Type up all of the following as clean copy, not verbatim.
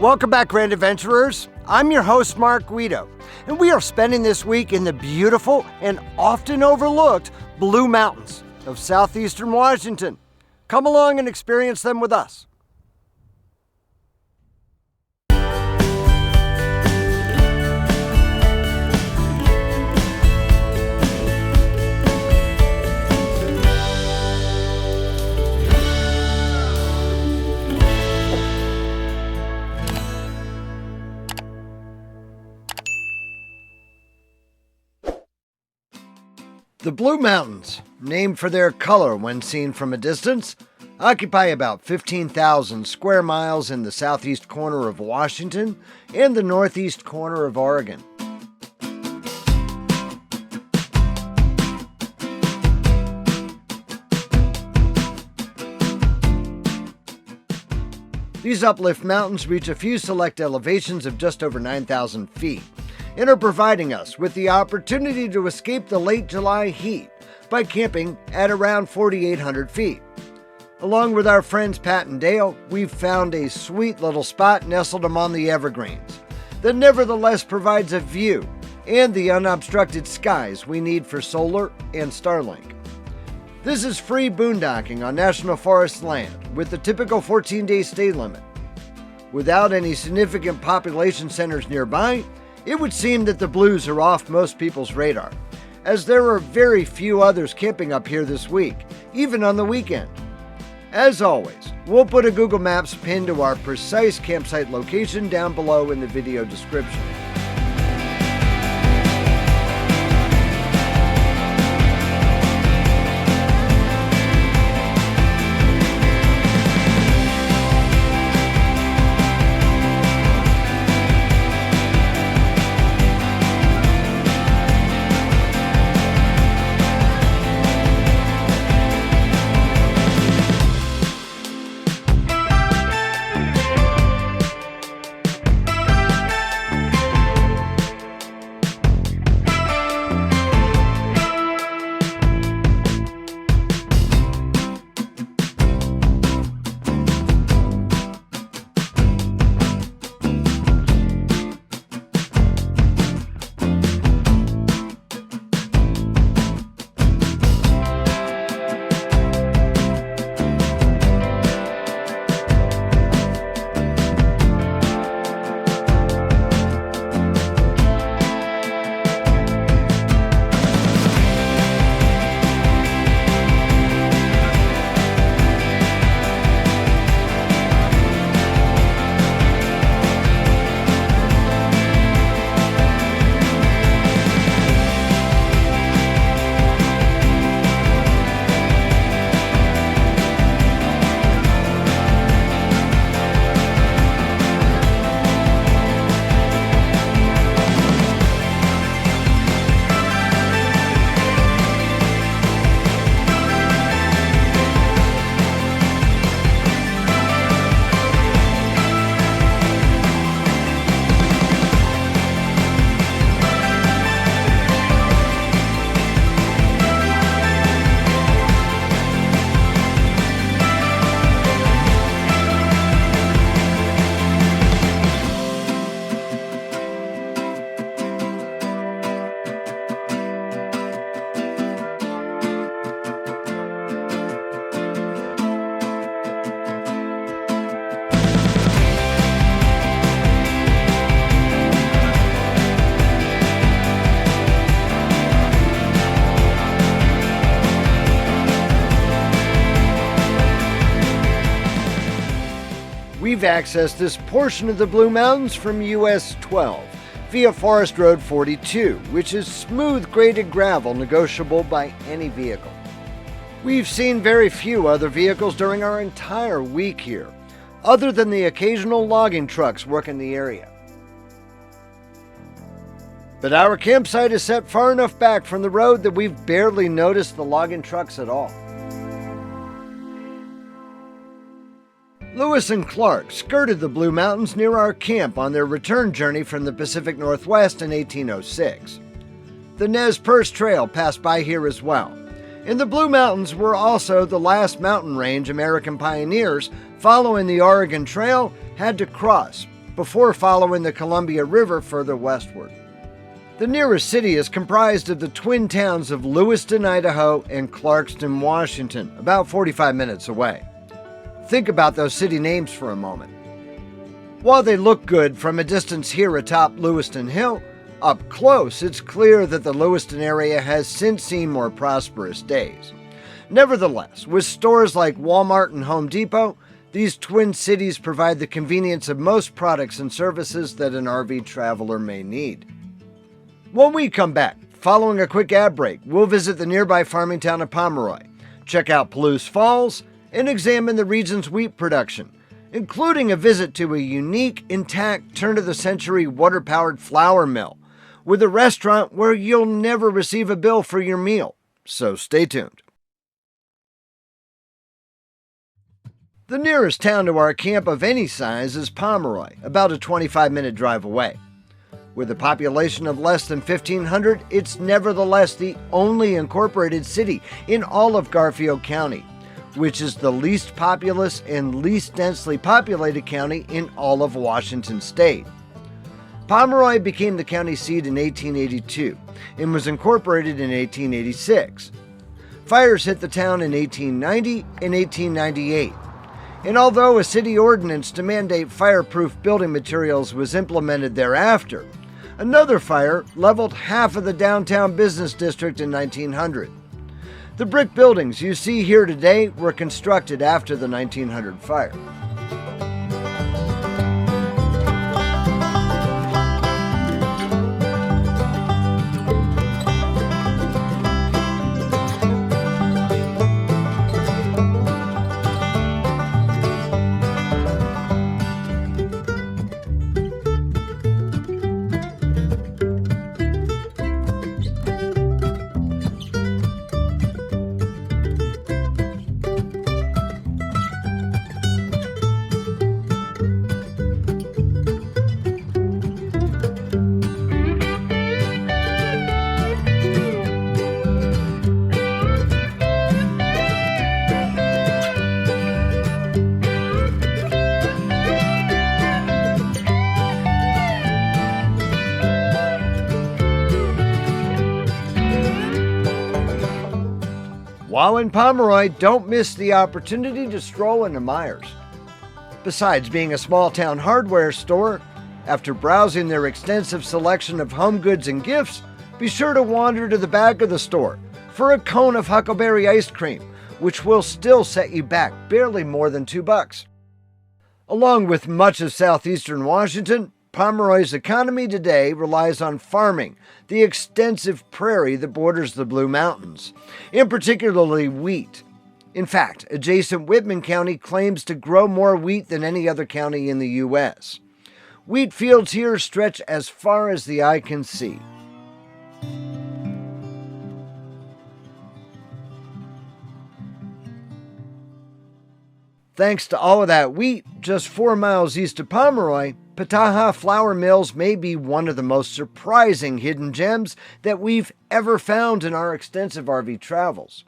Welcome back, Grand Adventurers. I'm your host, Mark Guido, and we are spending this week in the beautiful and often overlooked Blue Mountains of southeastern Washington. Come along and experience them with us. The Blue Mountains, named for their color when seen from a distance, occupy about 15,000 square miles in the southeast corner of Washington and the northeast corner of Oregon. These uplift mountains reach a few select elevations of just over 9,000 feet. And are providing us with the opportunity to escape the late July heat by camping at around 4,800 feet. Along with our friends Pat and Dale, we've found a sweet little spot nestled among the evergreens that nevertheless provides a view and the unobstructed skies we need for solar and Starlink. This is free boondocking on National Forest land with the typical 14-day stay limit. Without any significant population centers nearby, it would seem that the Blues are off most people's radar, as there are very few others camping up here this week, even on the weekend. As always, we'll put a Google Maps pin to our precise campsite location down below in the video description. We've accessed this portion of the Blue Mountains from US 12 via Forest Road 42, which is smooth graded gravel negotiable by any vehicle. We've seen very few other vehicles during our entire week here, other than the occasional logging trucks working the area. But our campsite is set far enough back from the road that we've barely noticed the logging trucks at all. Lewis and Clark skirted the Blue Mountains near our camp on their return journey from the Pacific Northwest in 1806. The Nez Perce Trail passed by here as well, and the Blue Mountains were also the last mountain range American pioneers following the Oregon Trail had to cross before following the Columbia River further westward. The nearest city is comprised of the twin towns of Lewiston, Idaho, and Clarkston, Washington, about 45 minutes away. Think about those city names for a moment. While they look good from a distance here atop Lewiston Hill, up close it's clear that the Lewiston area has since seen more prosperous days. Nevertheless, with stores like Walmart and Home Depot, these twin cities provide the convenience of most products and services that an RV traveler may need. When we come back, following a quick ad break, we'll visit the nearby farming town of Pomeroy, check out Palouse Falls, and examine the region's wheat production, including a visit to a unique, intact, turn-of-the-century water-powered flour mill, with a restaurant where you'll never receive a bill for your meal. So stay tuned. The nearest town to our camp of any size is Pomeroy, about a 25-minute drive away. With a population of less than 1,500, it's nevertheless the only incorporated city in all of Garfield County, which is the least populous and least densely populated county in all of Washington state. Pomeroy became the county seat in 1882 and was incorporated in 1886. Fires hit the town in 1890 and 1898. And although a city ordinance to mandate fireproof building materials was implemented thereafter, another fire leveled half of the downtown business district in 1900. The brick buildings you see here today were constructed after the 1900 fire. While in Pomeroy, don't miss the opportunity to stroll into Myers. Besides being a small-town hardware store, after browsing their extensive selection of home goods and gifts, be sure to wander to the back of the store for a cone of huckleberry ice cream, which will still set you back barely more than $2. Along with much of southeastern Washington, Pomeroy's economy today relies on farming, the extensive prairie that borders the Blue Mountains, and particularly wheat. In fact, adjacent Whitman County claims to grow more wheat than any other county in the U.S. Wheat fields here stretch as far as the eye can see. Thanks to all of that wheat, just 4 miles east of Pomeroy, Pataha flour mills may be one of the most surprising hidden gems that we've ever found in our extensive RV travels.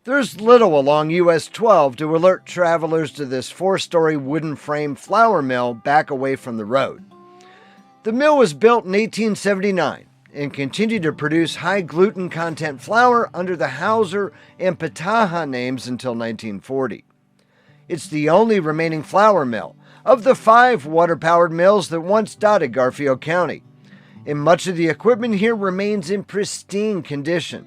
There's little along US 12 to alert travelers to this 4-story wooden frame flour mill back away from the road. The mill was built in 1879 and continued to produce high gluten content flour under the Hauser and Pataha names until 1940. It's the only remaining flour mill of the 5 water-powered mills that once dotted Garfield County, and much of the equipment here remains in pristine condition.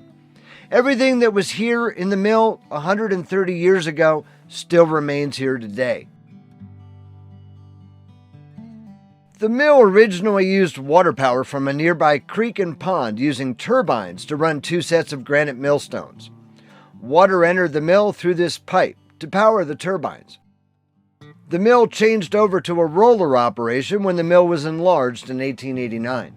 Everything that was here in the mill 130 years ago still remains here today. The mill originally used water power from a nearby creek and pond using turbines to run 2 sets of granite millstones. Water entered the mill through this pipe to power the turbines. The mill changed over to a roller operation when the mill was enlarged in 1889.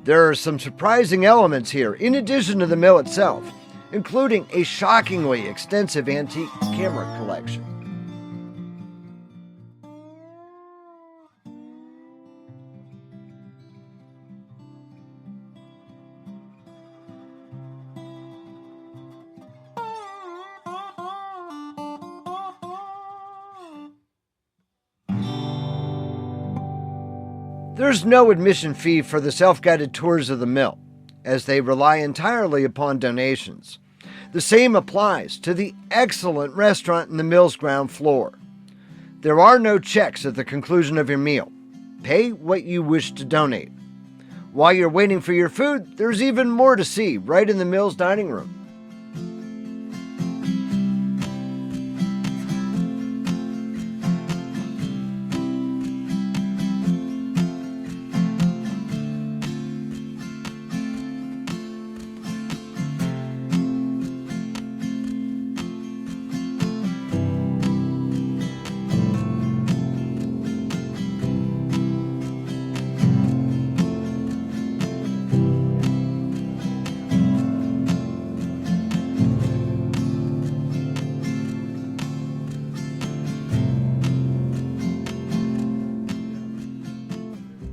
There are some surprising elements here, in addition to the mill itself, including a shockingly extensive antique camera collection. There's no admission fee for the self-guided tours of the mill, as they rely entirely upon donations. The same applies to the excellent restaurant in the mill's ground floor. There are no checks at the conclusion of your meal. Pay what you wish to donate. While you're waiting for your food, there's even more to see right in the mill's dining room.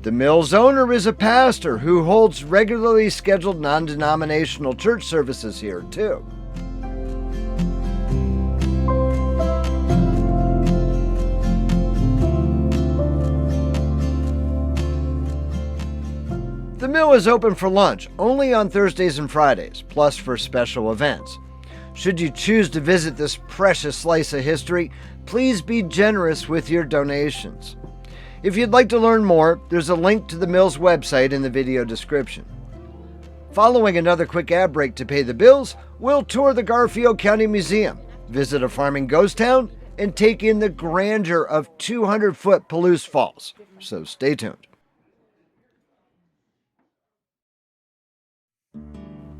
The mill's owner is a pastor who holds regularly scheduled non-denominational church services here, too. The mill is open for lunch only on Thursdays and Fridays, plus for special events. Should you choose to visit this precious slice of history, please be generous with your donations. If you'd like to learn more, there's a link to the mill's website in the video description. Following another quick ad break to pay the bills, we'll tour the Garfield County Museum, visit a farming ghost town, and take in the grandeur of 200-foot Palouse Falls. So stay tuned.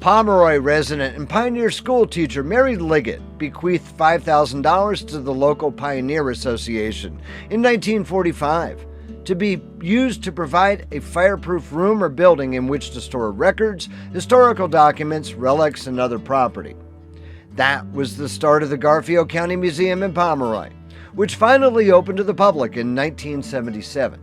Pomeroy resident and Pioneer school teacher Mary Liggett bequeathed $5,000 to the local Pioneer Association in 1945 to be used to provide a fireproof room or building in which to store records, historical documents, relics, and other property. That was the start of the Garfield County Museum in Pomeroy, which finally opened to the public in 1977.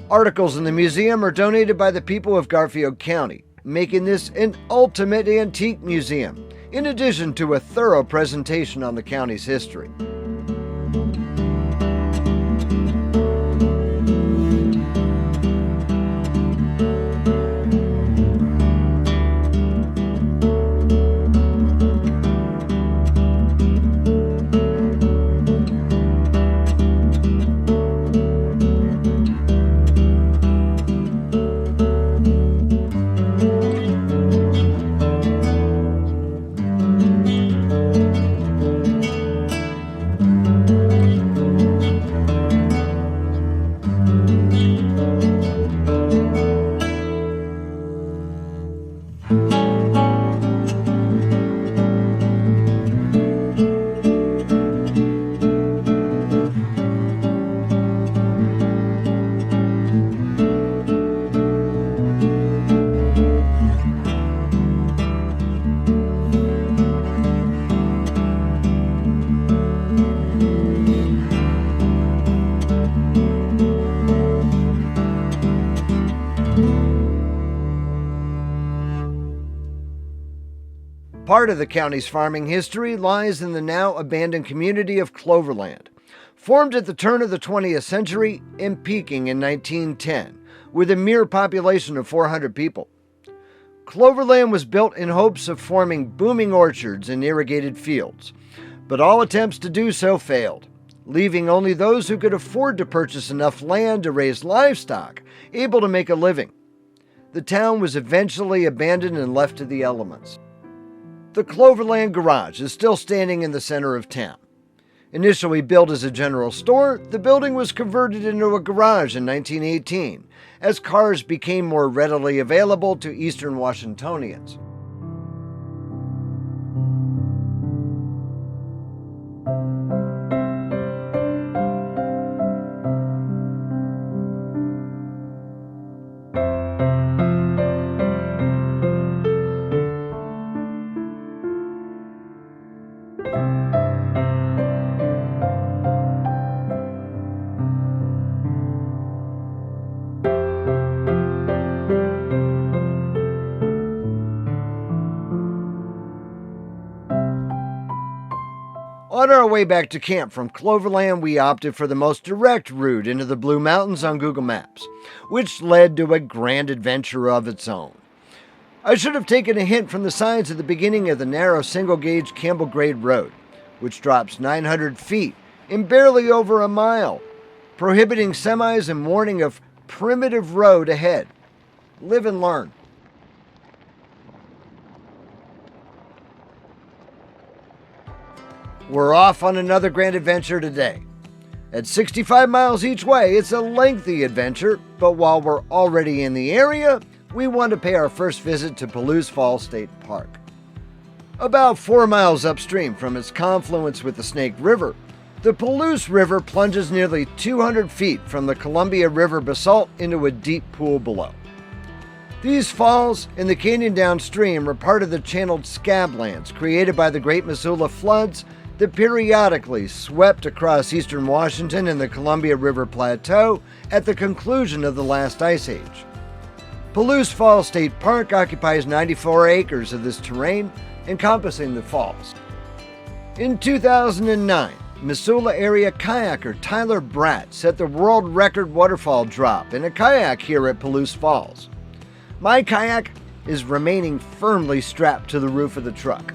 Articles in the museum are donated by the people of Garfield County, making this an ultimate antique museum, in addition to a thorough presentation on the county's history. Part of the county's farming history lies in the now abandoned community of Cloverland, formed at the turn of the 20th century and peaking in 1910, with a mere population of 400 people. Cloverland was built in hopes of forming booming orchards and irrigated fields, but all attempts to do so failed, leaving only those who could afford to purchase enough land to raise livestock able to make a living. The town was eventually abandoned and left to the elements. The Cloverland Garage is still standing in the center of town. Initially built as a general store, the building was converted into a garage in 1918 as cars became more readily available to Eastern Washingtonians. On our way back to camp from Cloverland, we opted for the most direct route into the Blue Mountains on Google Maps, which led to a grand adventure of its own. I should have taken a hint from the signs at the beginning of the narrow single-gauge Campbell Grade Road, which drops 900 feet in barely over a mile, prohibiting semis and warning of primitive road ahead. Live and learn. We're off on another grand adventure today. At 65 miles each way, it's a lengthy adventure, but while we're already in the area, we want to pay our first visit to Palouse Falls State Park. About 4 miles upstream from its confluence with the Snake River, the Palouse River plunges nearly 200 feet from the Columbia River basalt into a deep pool below. These falls and the canyon downstream are part of the channeled scablands created by the Great Missoula floods that periodically swept across eastern Washington and the Columbia River Plateau at the conclusion of the last ice age. Palouse Falls State Park occupies 94 acres of this terrain, encompassing the falls. In 2009, Missoula area kayaker Tyler Bratt set the world record waterfall drop in a kayak here at Palouse Falls. My kayak is remaining firmly strapped to the roof of the truck.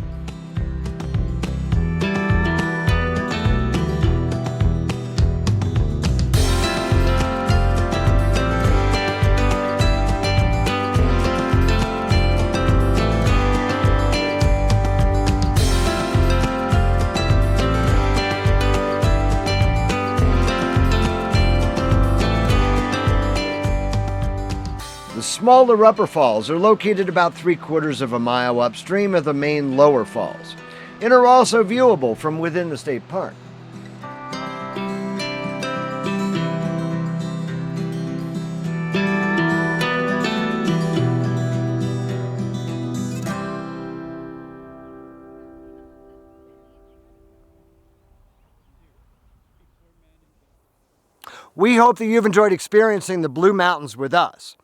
The smaller upper falls are located about 3/4 of a mile upstream of the main lower falls and are also viewable from within the state park. We hope that you've enjoyed experiencing the Blue Mountains with us.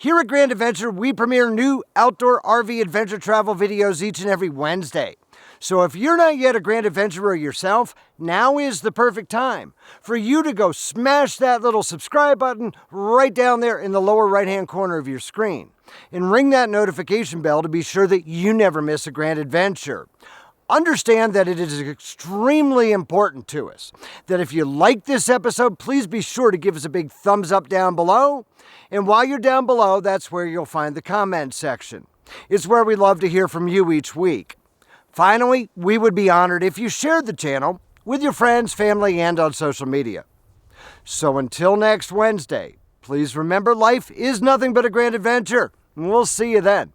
Here at Grand Adventure, we premiere new outdoor RV adventure travel videos each and every Wednesday. So if you're not yet a Grand Adventurer yourself, now is the perfect time for you to go smash that little subscribe button right down there in the lower right-hand corner of your screen and ring that notification bell to be sure that you never miss a Grand Adventure. Understand that it is extremely important to us that if you like this episode, please be sure to give us a big thumbs up down below. And while you're down below, that's where you'll find the comment section. It's where we love to hear from you each week. Finally, we would be honored if you shared the channel with your friends, family, and on social media. So until next Wednesday, please remember life is nothing but a grand adventure. And we'll see you then.